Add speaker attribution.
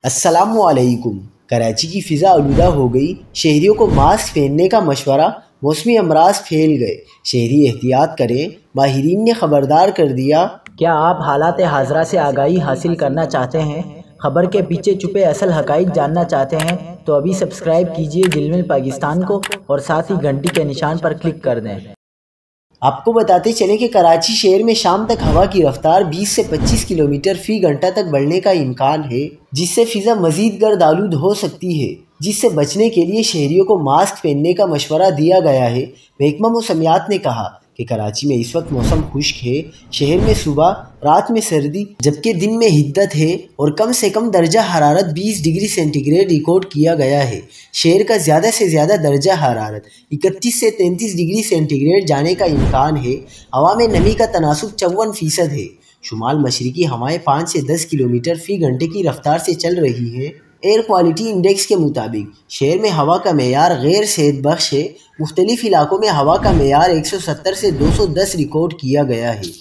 Speaker 1: السلام علیکم۔ کراچی کی فضا آلودہ ہو گئی، شہریوں کو ماسک پہننے کا مشورہ، موسمی امراض پھیل گئے، شہری احتیاط کریں، ماہرین نے خبردار کر دیا۔
Speaker 2: کیا آپ حالات حاضرہ سے آگاہی حاصل کرنا چاہتے ہیں؟ خبر کے پیچھے چھپے اصل حقائق جاننا چاہتے ہیں تو ابھی سبسکرائب کیجئے دل مل پاکستان کو اور ساتھ ہی گھنٹی کے نشان پر کلک کر دیں۔
Speaker 1: آپ کو بتاتے چلیں کہ کراچی شہر میں شام تک ہوا کی رفتار 20 سے 25 کلومیٹر فی گھنٹہ تک بڑھنے کا امکان ہے، جس سے فضا مزید گرد آلود ہو سکتی ہے، جس سے بچنے کے لیے شہریوں کو ماسک پہننے کا مشورہ دیا گیا ہے۔ محکمہ موسمیات نے کہا کہ کراچی میں اس وقت موسم خشک ہے، شہر میں صبح رات میں سردی جبکہ دن میں حدت ہے اور کم سے کم درجہ حرارت 20 ڈگری سینٹی گریڈ ریکارڈ کیا گیا ہے۔ شہر کا زیادہ سے زیادہ درجہ حرارت 31 سے 33 ڈگری سینٹی گریڈ جانے کا امکان ہے۔ ہوا میں نمی کا تناسب 54% ہے۔ شمال مشرقی ہوائیں 5 سے 10 کلومیٹر فی گھنٹے کی رفتار سے چل رہی ہیں۔ ایئر کوالٹی انڈیکس کے مطابق شہر میں ہوا کا معیار غیر صحت بخش ہے۔ مختلف علاقوں میں ہوا کا معیار 170 سے 210 ریکارڈ کیا گیا ہے۔